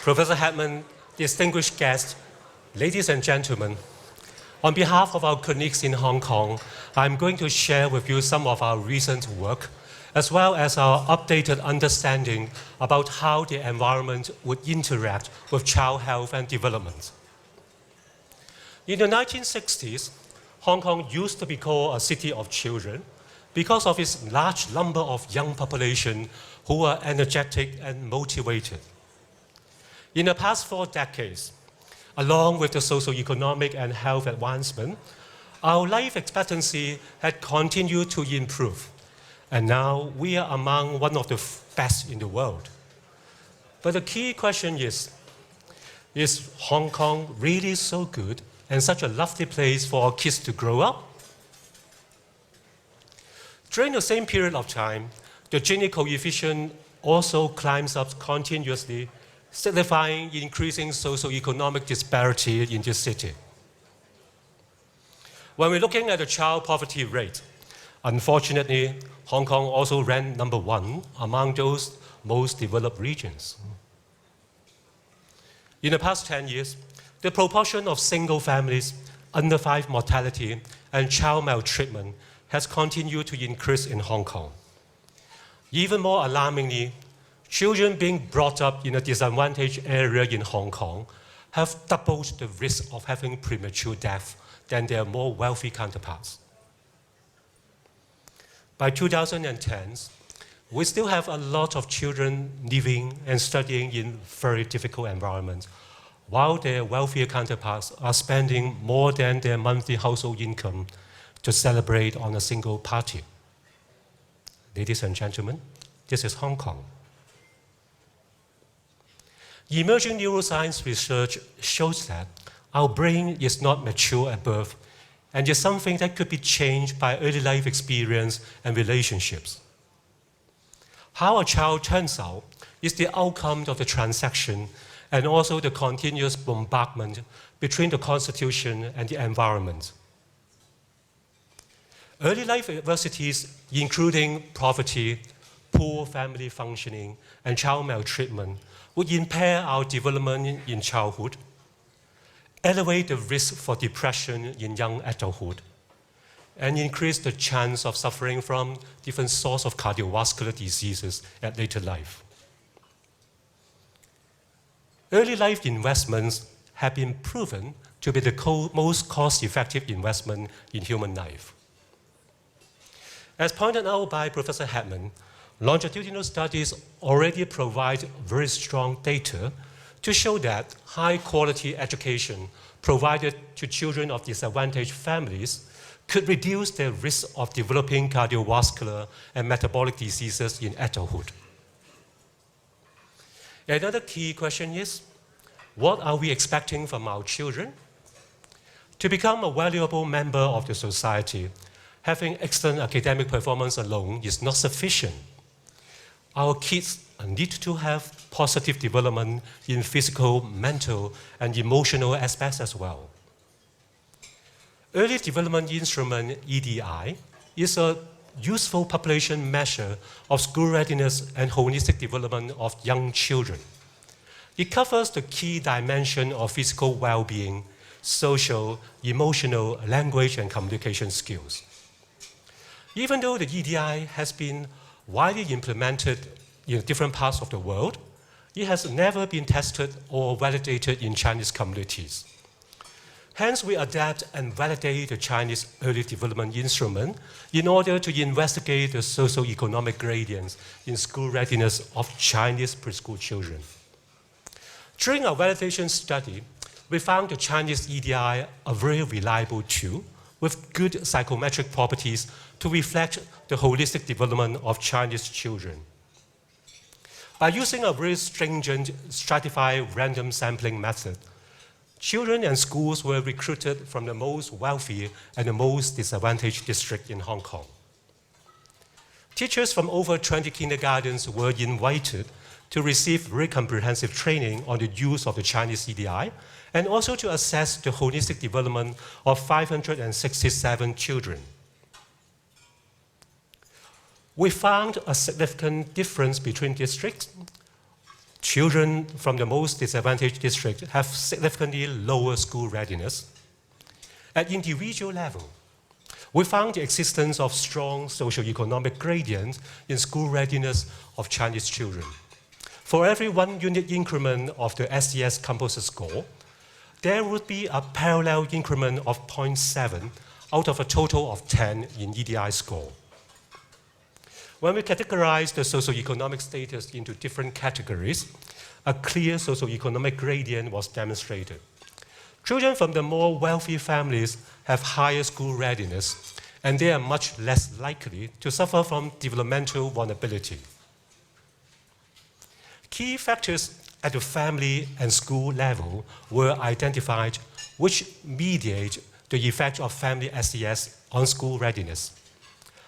Professor Hetman, distinguished guests, ladies and gentlemen, on behalf of our colleagues in Hong Kong, I'm going to share with you some of our recent work, as well as our updated understanding about how the environment would interact with child health and development. In the 1960s, Hong Kong used to be called a city of children because of its large number of young population who were energetic and motivated. In the past 4 decades, along with the socio-economic and health advancement, our life expectancy had continued to improve, and now we are among one of the best in the world. But the key question is Hong Kong really so good and such a lovely place for our kids to grow up? During the same period of time, the Gini coefficient also climbs up continuously, signifying increasing socio-economic disparity in this city. When we're looking at the child poverty rate, unfortunately, Hong Kong also ranked number 1 among those most developed regions. In the past 10 years, the proportion of single families, under 5 mortality, and child maltreatment has continued to increase in Hong Kong. Even more alarmingly, children being brought up in a disadvantaged area in Hong Kong have doubled the risk of having premature death than their more wealthy counterparts. By 2010, we still have a lot of children living and studying in very difficult environments, while their wealthier counterparts are spending more than their monthly household income to celebrate on a single party. Ladies and gentlemen, this is Hong Kong. Emerging neuroscience research shows that our brain is not mature at birth and is something that could be changed by early life experience and relationships. How a child turns out is the outcome of the transaction and also the continuous bombardment between the constitution and the environment. Early life adversities, including poverty, poor family functioning, and child maltreatment, would impair our development in childhood, elevate the risk for depression in young adulthood, and increase the chance of suffering from different sorts of cardiovascular diseases at later life. Early life investments have been proven to be the most cost-effective investment in human life. As pointed out by Professor Hetman, longitudinal studies already provide very strong data to show that high-quality education provided to children of disadvantaged families could reduce their risk of developing cardiovascular and metabolic diseases in adulthood. Another key question is, what are we expecting from our children? To become a valuable member of the society, having excellent academic performance alone is not sufficient. Our kids need to have positive development in physical, mental, and emotional aspects as well. Early Development Instrument, EDI, is a useful population measure of school readiness and holistic development of young children. It covers the key dimension of physical well-being, social, emotional, language, and communication skills. Even though the EDI has been widely implemented in different parts of the world, it has never been tested or validated in Chinese communities. Hence, we adapt and validate the Chinese Early Development Instrument in order to investigate the socio-economic gradients in school readiness of Chinese preschool children. During our validation study, we found the Chinese EDI a very reliable tool with good psychometric properties to reflect the holistic development of Chinese children. By using a very stringent stratified random sampling method, children and schools were recruited from the most wealthy and the most disadvantaged district in Hong Kong. Teachers from over 20 kindergartens were invited to receive very comprehensive training on the use of the Chinese EDI and also to assess the holistic development of 567 children. We found a significant difference between districts children from the most disadvantaged district have significantly lower school readiness. At individual level, we found the existence of strong socioeconomic gradients in school readiness of Chinese children. For every 1 unit increment of the SES composite score, there would be a parallel increment of 0.7 out of a total of 10 in EDI score. When we categorize the socioeconomic status into different categories, a clear socioeconomic gradient was demonstrated. Children from the more wealthy families have higher school readiness, and they are much less likely to suffer from developmental vulnerability. Key factors at the family and school level were identified which mediate the effect of family SES on school readiness.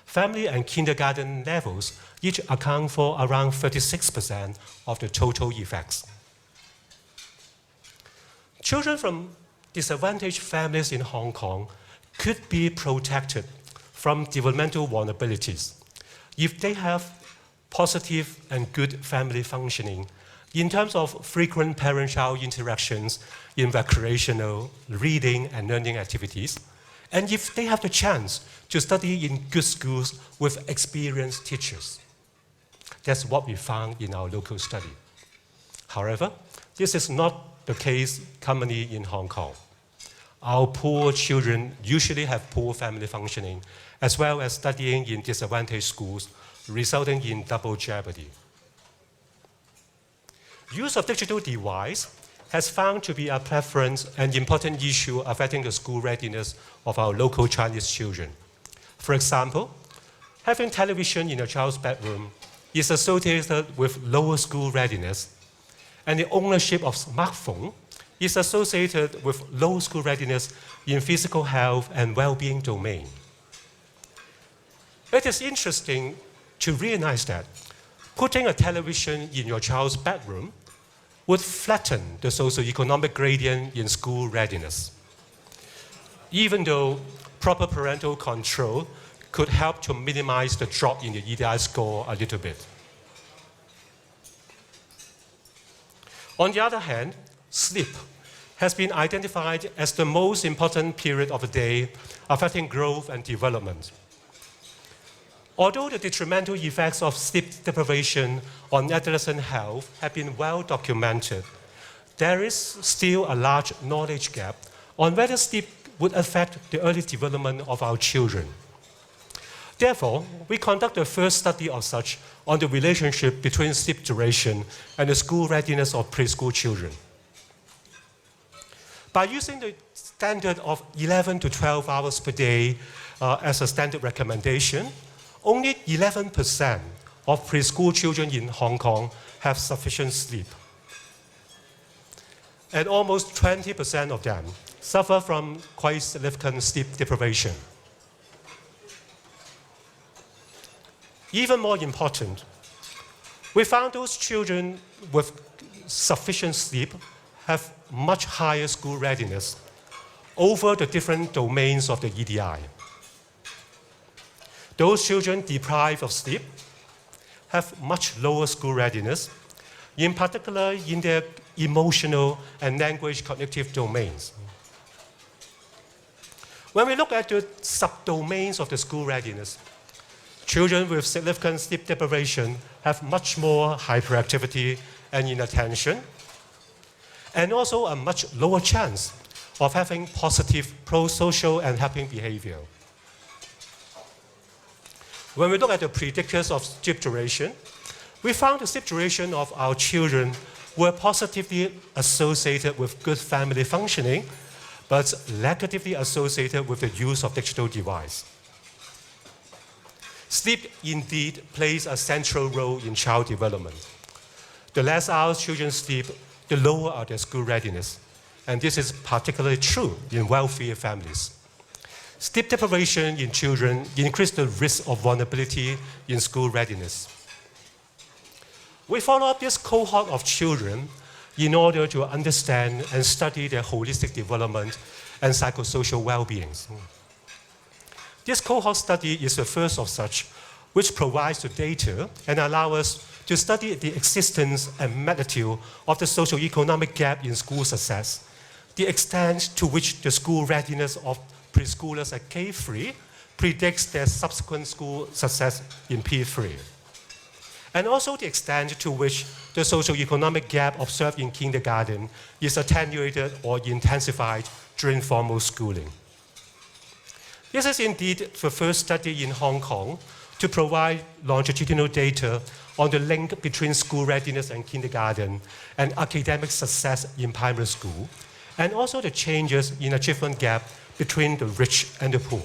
Family and kindergarten levels each account for around 36% of the total effects. Children from disadvantaged families in Hong Kong could be protected from developmental vulnerabilities if they have positive and good family functioning in terms of frequent parent-child interactions in recreational, reading, and learning activities, and if they have the chance to study in good schools with experienced teachers. That's what we found in our local study. However, this is not the case commonly in Hong Kong. Our poor children usually have poor family functioning, as well as studying in disadvantaged schools, resulting in double jeopardy. Use of digital device has found to be a preference and important issue affecting the school readiness of our local Chinese children. For example, having television in a child's bedroom is associated with lower school readiness, and the ownership of smartphone is associated with low school readiness in physical health and well-being domain. It is interesting to realize that putting a television in your child's bedroom would flatten the socioeconomic gradient in school readiness, even though proper parental control could help to minimize the drop in the EDI score a little bit. On the other hand, sleep has been identified as the most important period of the day affecting growth and development. Although the detrimental effects of sleep deprivation on adolescent health have been well documented, there is still a large knowledge gap on whether sleep would affect the early development of our children. Therefore, we conduct the first study of such on the relationship between sleep duration and the school readiness of preschool children. By using the standard of 11 to 12 hours per day as a standard recommendation, only 11% of preschool children in Hong Kong have sufficient sleep. And almost 20% of them suffer from quite significant sleep deprivation. Even more important, we found those children with sufficient sleep have much higher school readiness over the different domains of the EDI. Those children deprived of sleep have much lower school readiness, in particular in their emotional and language cognitive domains. When we look at the subdomains of the school readiness, children with significant sleep deprivation have much more hyperactivity and inattention, and also a much lower chance of having positive pro-social and helping behavior. When we look at the predictors of sleep duration, we found the sleep duration of our children were positively associated with good family functioning, but negatively associated with the use of digital device. Sleep indeed plays a central role in child development. The less hours children sleep, the lower are their school readiness, and this is particularly true in wealthier families. Sleep deprivation in children increases the risk of vulnerability in school readiness. We follow up this cohort of children in order to understand and study their holistic development and psychosocial well-being. This cohort study is the first of such, which provides the data and allows us to study the existence and magnitude of the socio-economic gap in school success, the extent to which the school readiness of preschoolers at K3 predicts their subsequent school success in P3, and also the extent to which the socio-economic gap observed in kindergarten is attenuated or intensified during formal schooling. This is indeed the first study in Hong Kong to provide longitudinal data on the link between school readiness and kindergarten and academic success in primary school, and also the changes in achievement gap between the rich and the poor.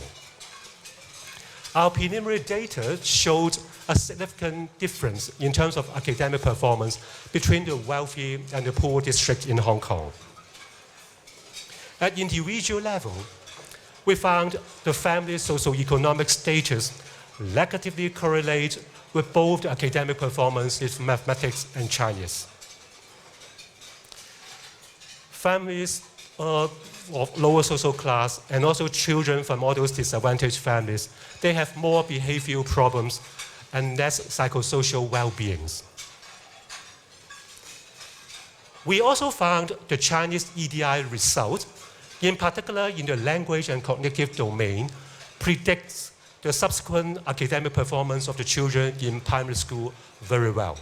Our preliminary data showed a significant difference in terms of academic performance between the wealthy and the poor districts in Hong Kong. At individual level, we found the family's socio-economic status negatively correlate with both the academic performance in mathematics and Chinese. Families of lower social class and also children from all those disadvantaged families, they have more behavioral problems and less psychosocial well-beings. We also found the Chinese EDI result, in particular in the language and cognitive domain, predicts the subsequent academic performance of the children in primary school very well.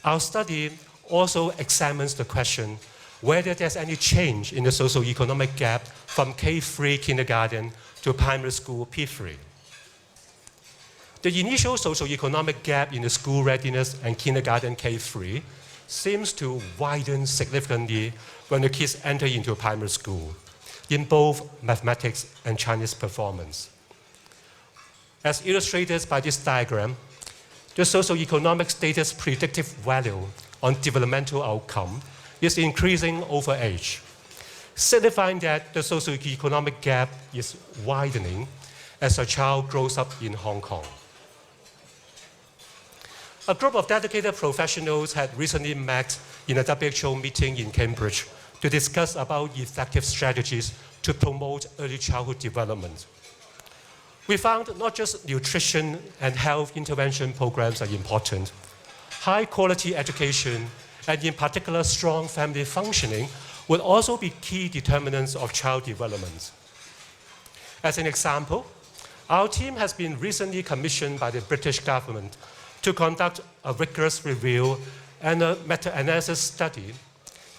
Our study also examines the question whether there's any change in the socio-economic gap from K3 kindergarten to primary school P3. The initial socio-economic gap in the school readiness and kindergarten K3 seems to widen significantly when the kids enter into primary school in both mathematics and Chinese performance. As illustrated by this diagram, the socio-economic status predictive value on developmental outcome is increasing over age, signifying that the socio-economic gap is widening as a child grows up in Hong Kong. A group of dedicated professionals had recently met in a WHO meeting in Cambridge to discuss about effective strategies to promote early childhood development. We found not just nutrition and health intervention programs are important. High quality education, and in particular strong family functioning, will also be key determinants of child development. As an example, our team has been recently commissioned by the British government to conduct a rigorous review and a meta-analysis study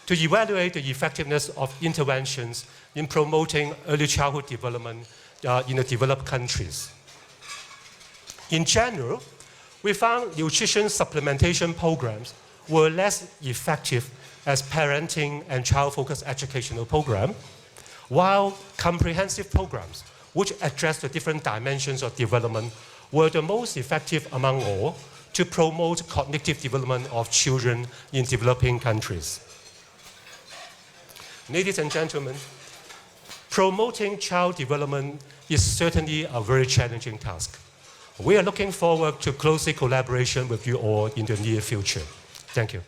to evaluate the effectiveness of interventions in promoting early childhood development in the developed countries. In general, we found nutrition supplementation programs were less effective as parenting and child-focused educational programs, while comprehensive programs, which address the different dimensions of development, were the most effective among all to promote cognitive development of children in developing countries. Ladies and gentlemen, promoting child development is certainly a very challenging task. We are looking forward to closely collaboration with you all in the near future. Thank you.